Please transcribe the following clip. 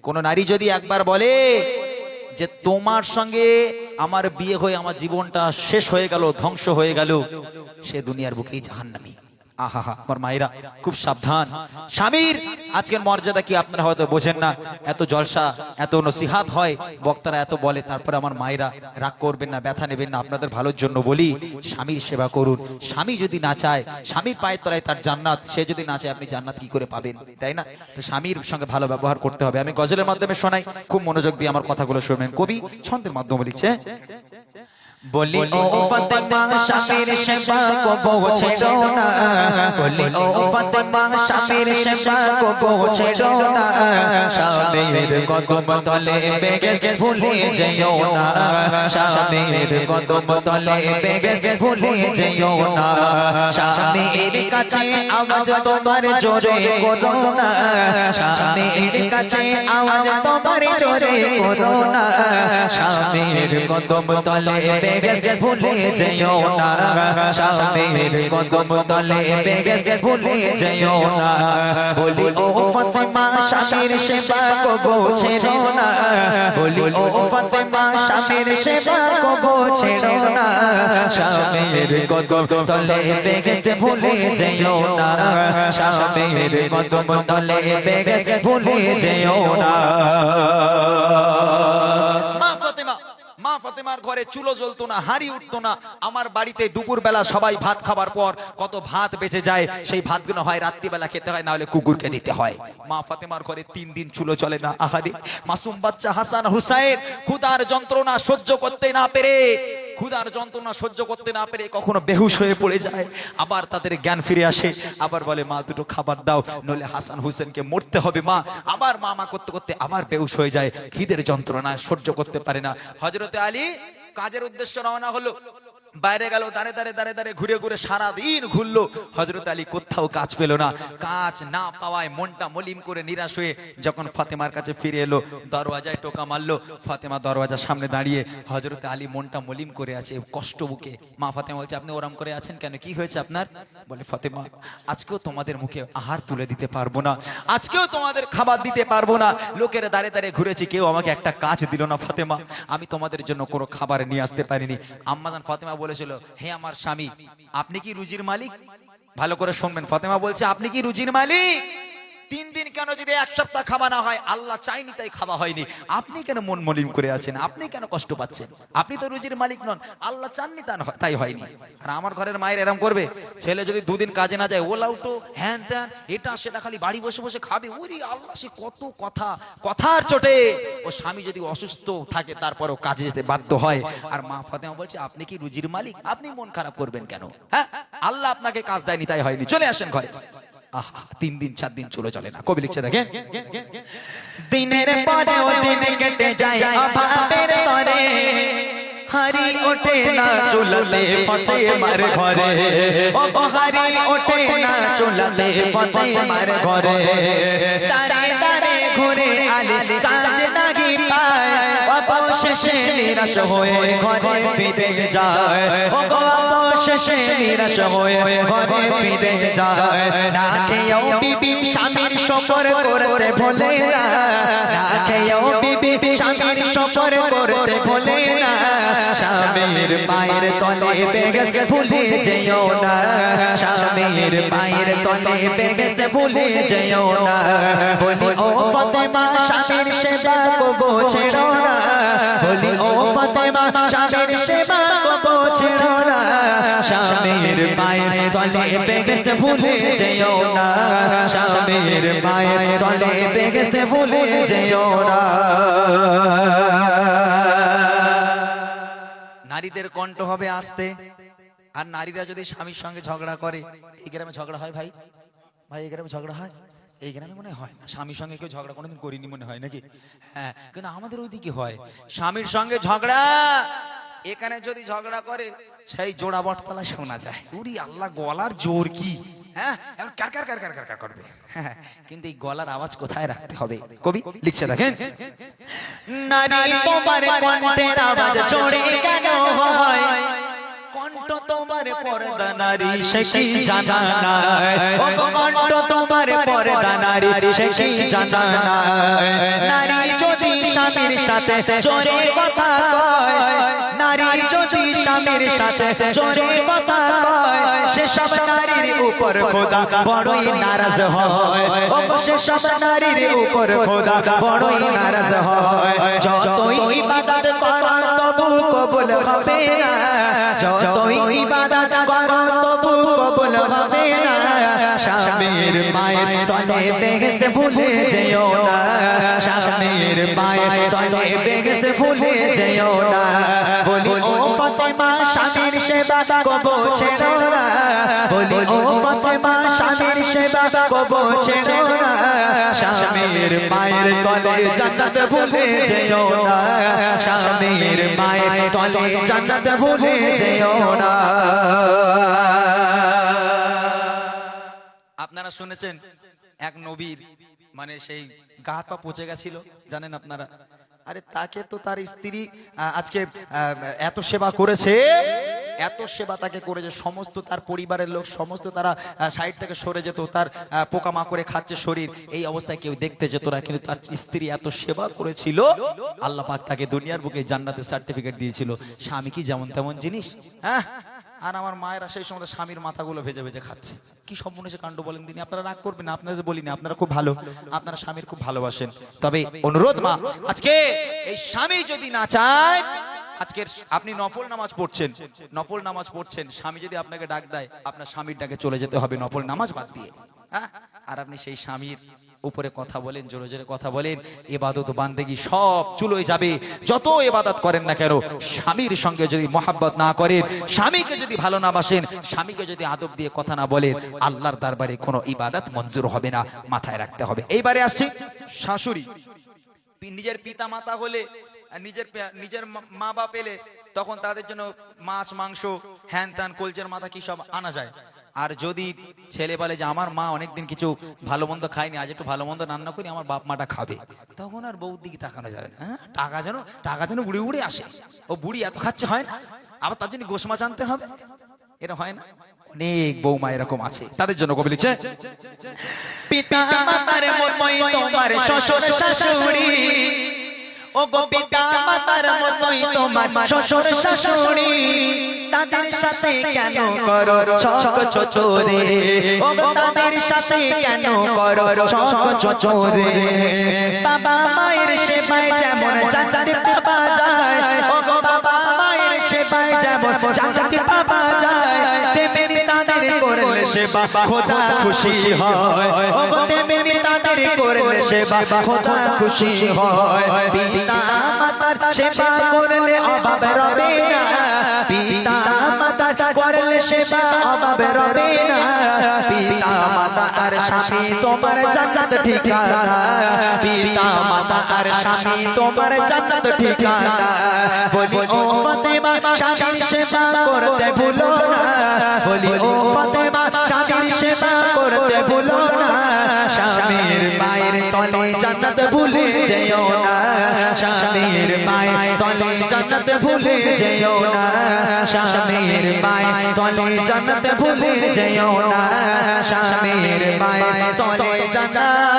কোন নারী যদি একবার বলে যে তোমার সঙ্গে আমার বিয়ে হয়ে আমার জীবনটা শেষ হয়ে গেল, ধ্বংস হয়ে গেল, সে দুনিয়ার বুকেই জাহান্নামী। আহা হা, আমার মায়েরা খুব সাবধান। স্বামীর আজকের মর্যাদা কি আপনারা হয়তো বোঝেন না। এত জলসা, এত নসিহাত হয়, বক্তারা এত বলে, তারপরে আমার মায়েরা রাগ করবেন না, ব্যথা নেবেন না, আপনাদের ভালোর জন্য বলি, স্বামীর সেবা করুন। স্বামী যদি না চায়, স্বামীর পায়ের তলায় তার জান্নাত, সে যদি না চায় আপনি জান্নাত কি করে পাবেন, তাই না? তো স্বামীর সঙ্গে ভালো ব্যবহার করতে হবে। আমি গজলের মাধ্যমে শোনাই, খুব মনোযোগ দিয়ে আমার কথাগুলো শুনবেন। কবি ছন্দের মাধ্যমে লিখছে, বলি ও ফাতেমা স্বামীর সেবা কবো ছেড়ো না, বলি ও ফাতেমা স্বামীর সেবা কবো ছেড়ো না, স্বামীর কদম তলে বেগে ভুলে যেও না, স্বামীর কদম তলে বেগে ভুলে যেও না, স্বামীর কাছে আওয়াজ তোমার জোরে করো না, স্বামীর কাছে আওয়াজ তোমার জোরে করো না, স্বামীর কদম তলে বেগে ভুলে যেও না, স্বামীর কদম তলে বেগে ভুলে যেও না, বলি ও ফাতেমা স্বামীর সেবা কবো ছেড়ো না, বলি ও ফাতেমা স্বামীর সেবা কবো ছেড়ো না, স্বামীর কদম তলে বেগে ভুলে যেও না, স্বামীর কদম তলে বেগে ভুলে যেও না। মা ফাতেমার ঘরে চুলো জ্বলতো না, হাড়ি উঠতো না। আমার বাড়িতে দুপুর বেলা সবাই ভাত খাবার পর কত ভাত বেঁচে যায়, সেই ভাতগুলো হয় রাত্রিবেলা খেতে হয়, না হলে কুকুরকে দিতে হয়। মা ফাতেমার ঘরে 3 দিন চুলো চলে না। আহারে মাসুম বাচ্চা হাসান হুসাইন ক্ষুধার যন্ত্রণা সহ্য করতে না পেরে, ক্ষুধার যন্ত্রণা সহ্য করতে না পেরে কখনো বেহুশ হয়ে পড়ে যায়, আবার তাদের জ্ঞান ফিরে আসে, আবার বলে মা দুটো খাবার দাও, নইলে হাসান হুসেনকে মরতে হবে মা। আবার মা করতে করতে আবার বেহুশ হয়ে যায়, খিদের যন্ত্রণা সহ্য করতে পারে না। হযরতে আলী কাজের উদ্দেশ্যে রওনা হলো, বাইরে গেল, দাঁড়ে দাঁড়ে দাঁড়ে দাঁড়ে ঘুরে ঘুরে সারাদিন ঘুরলো। হযরত আলী কোথাও কাজ পেল না। কাজ না পাওয়ায় মনটা মলিন করে নিরাশ হয়ে যখন ফাতেমার কাছে ফিরে এলো, দরওয়াজায় টোকা মারলো। ফাতেমা দরওয়াজার সামনে দাঁড়িয়ে, হযরত আলী মনটা মলিন করে আছে, কষ্ট বুকে। মা ফাতেমা বলছে, আপনি ওরম করে আছেন কেন, কি হয়েছে আপনার? বলে, ফাতেমা আজকেও তোমাদের মুখে আহার তুলে দিতে পারবো না, আজকেও তোমাদের খাবার দিতে পারবো না। লোকের দাঁড়ে দাঁড়িয়ে ঘুরেছি, কেউ আমাকে একটা কাজ দিল না ফাতেমা, আমি তোমাদের জন্য কোনো খাবার নিয়ে আসতে পারিনি। আম্মাজান ফাতেমা বলেছিল, হে আমার স্বামী, আপনি কি রুজির মালিক? ভালো করে শুনবেন, ফাতেমা বলছে, আপনি কি রুজির মালিক? 3 দিন কেন, যদি 1 সপ্তাহ খাওয়া না হয়, আল্লাহ চাইনি তাই খাওয়া হয়নি, আপনি কেন মন মলিন করে আছেন, আপনি কেন কষ্ট পাচ্ছেন? আপনি তো রুজির মালিক নন, আল্লাহ চাননি তাই হয়নি। আর আমার ঘরের মায়ের এরম করবে, ছেলে যদি 2 দিন কাজে না যায়, ও লাউটো হ্যান ত্যান এটা সেটা, খালি বাড়ি বসে বসে খাবে। ওরে আল্লাহ, সে কত কথার চোটে ও স্বামী যদি অসুস্থ থাকে তারপরেও কাজে যেতে বাধ্য হয়। আর মা ফাতেমা বলছে, আপনি কি রুজির মালিক, আপনি মন খারাপ করবেন কেন? হ্যাঁ, আল্লাহ আপনাকে কাজ দেয়নি তাই হয়নি, চলে আসেন ঘরে। 3 দিন 4 দিন চলে চলে না। কবি লিখছে, দেখেন, দিনের পরেও দিন কেটে যায় অভাবের তরে, হারি ওঠে না চুলাতে ফাতেমার ঘরে, ও হারি ওঠে না চুলাতে ফাতেমার ঘরে, তারে তারে ঘুরে আলী কাজ নাহি পায়, অবশেষে নিরাশ হয়ে ঘরে ফিরে যায়, ও অবশেষে নিরাশ হয়ে ঘরে ফিরে যায়। না খেয়েও বিবি স্বামীর শকর করতে ভোলে না, না খেয়েও বিবি স্বামীর শকর করতে ভোলে না, স্বামীর পায়ের তলে বেগে ভুলে যেও না, স্বামীর পায়ের তলে বেগে ভুলে যেও না, বলি ও ফাতেমা স্বামীর সেবা কবো ছেড়ো না, বলি ও ফাতেমা স্বামীর সেবা কবো ছেড়ো না, স্বামীর পায়ের তলে বেগে ভুলে যেও না, স্বামীর পায়ের তলে বেগে ভুলে যেও না। নারীদের কণ্ঠ হবে আস্তে, আর নারীরা যদি স্বামীর সঙ্গে ঝগড়া করে, এই গ্রামে ঝগড়া হয় ভাই, এই গ্রামে ঝগড়া হয়, এই গ্রামে মনে হয় না, স্বামীর সঙ্গে কেউ ঝগড়া কোনোদিন করিনি মনে হয় নাকি? হ্যাঁ, কিন্তু আমাদের ওইদিকে হয় স্বামীর সঙ্গে ঝগড়া। এখানে যদি ঝগড়া করে, সেই জোড়া বটতলা শোনা যায়, উরি আল্লাহ গলার জোর কি, হ্যাঁ কার কার কার কার কার কার করবে। হ্যাঁ, কিন্তু এই গলার আওয়াজ কোথায় রাখতে হবে? কবি লিখছে, দেখেন, নারী তোমার কণ্ঠের আওয়াজ জোরে কেন হয়, কণ্ঠ তোমার পর্দা নারী সে কি জানা নাই, ও কণ্ঠ তোমার পর্দা নারী সে কি জানা নাই, নারী স্বামীর সাথে জোরে কথা কয়, নারী যদি স্বামীর সাথে জোরে কথা কয়, সেসব নারীর উপর খোদা বড়ই নারাজ হয়। ও সেসব নারীর উপর খোদা বড়ই নারাজ হয়। যতই ইবাদত করো তবু কবুল হবে না, যতই ইবাদত করো তবু কবুল হবে না। স্বামীর মায়ের তলে বেহেশত ভুলে যেও না, স্বামীর মায়ের তলে বেহেশত ভুলে যেও না। বলি ও ফাতেমা স্বামীর সেবা কবো ছেড়ো না, বলি ও ফাতেমা স্বামীর সেবা কবো ছেড়ো না। স্বামীর মায়ের তলে জান্নাত ভুলে যেও না, স্বামীর মায়ের তলে জান্নাত ভুলে যেও না। আপনারা শুনেছেন এক নবীর মানে সেই গা হাত পা পচে গেছিল, জানেন আপনারা? আরে তাকে তো তার স্ত্রী আজকে এত সেবা করেছে, এত সেবা তাকে করেছে, সমস্ত তার পরিবারের লোক সমস্ত তারা সাইড থেকে সরে যেত, তার পোকামাকড়ে খাচ্ছে শরীর, এই অবস্থায় কেউ দেখতে যেত না। কিন্তু তার স্ত্রী এত সেবা করেছিল, আল্লাহ পাক তাকে দুনিয়ার বুকে জান্নাতের সার্টিফিকেট দিয়েছিল। স্বামী কি যেমন তেমন জিনিস? হ্যাঁ। আর আমার মায়েরা সেই সময় স্বামীর মাথাগুলো ভেজে ভেজে খাচ্ছে। কি সম্পূর্ণ কাণ্ড বলেন তিনি। আপনারা রাগ করবেন না, আপনাদের বলিনি, আপনারা খুব ভালো, আপনারা স্বামীর খুব ভালোবাসেন। তবে অনুরোধ মা, আজকে এই স্বামী যদি না চায়, আজকের আপনি নফল নামাজ পড়ছেন, নফল নামাজ পড়ছেন, স্বামী যদি আপনাকে ডাক দেয়, আপনার স্বামীর ডাকে চলে যেতে হবে নফল নামাজ বাদ দিয়ে। হ্যাঁ, আর আপনি সেই স্বামীর উপরে কথা বলেন, জোরে জোরে কথা বলেন, ইবাদত বান্দেগি সব চুলোয় যাবে। যত ইবাদত করেন না কেন, স্বামীর সঙ্গে যদি মহাব্বত না করেন, স্বামীকে যদি ভালো না বাসেন, স্বামীকে যদি আদব দিয়ে কথা না বলেন, আল্লাহর দরবারে কোনো ইবাদত মঞ্জুর হবে না, মাথায় রাখতে হবে। এইবারে আসছি শাশুড়ি। নিজের পিতা মাতা হলে, নিজের মা বাপ এলে, তখন তাদের জন্য মাছ মাংস হ্যান ত্যান কলচের মাথা কি সব আনা যায়। আর যদি ছেলে বলে যে আমার মা অনেকদিন কিছু ভালো মন্দ খায়নি, আজ একটু ভালো মন্দ রান্না করি, আমার বাপ মাটা খাবে, তখন আর বউর দিকে তাকানো যাবে না। হ্যাঁ, টাকা যেন বুড়ি বুড়ি আসে, ও বুড়ি এত খাচ্ছে হয় না, আবার তার জন্য গোশ মাছ আনতে হবে, এটা হয় না। অনেক বৌমা এরকম আছে, তাদের জন্য কবি লিখছে, পিতা মাতার মতোই তোমার শ্বশুর শাশুড়ি, ও গো পিতা মাতার মতোই তোমার শ্বশুর শাশুড়ি, তাদের সাথে কেন করো ছক চোরে, ও গো তাদের সাথে কেন করো ছক চোরে। বাবা মায়ের সেবায় যেমন চাচাদের বাবা যায়, ও গো বাবা মায়ের সেবায় যেমন চাচাদের বাবা যায়, তেমনি তাদের করলে সেবা খোদা খুশি হয়, ও গো তেমনি তাদের করলে সেবা খোদা খুশি হয়। পিতা মাতার সেবা করলে অভাব রবে না, পিতা মাতার করলে সেবা অভাব রবে না। পিতা মাতা আর স্বামী তোমার জান্নাত ঠিকানা, পিতা মাতা আর স্বামী তোমার জান্নাত ঠিকানা। বলি ও ফাতেমা স্বামীর সেবা করতে ভুলো না, বলি ও ফাতেমা স্বামীর সেবা করতে ভুলো না। স্বামীর মায়ের তলে জান্নাত ভুলে যেও না, স্বামীর মায়ের তলে জান্নাত ভুলে যেও না, স্বামীর মায়ের তলে জান্নাত ভুলে যেও না, স্বামীর মায়ের তলে জান্নাত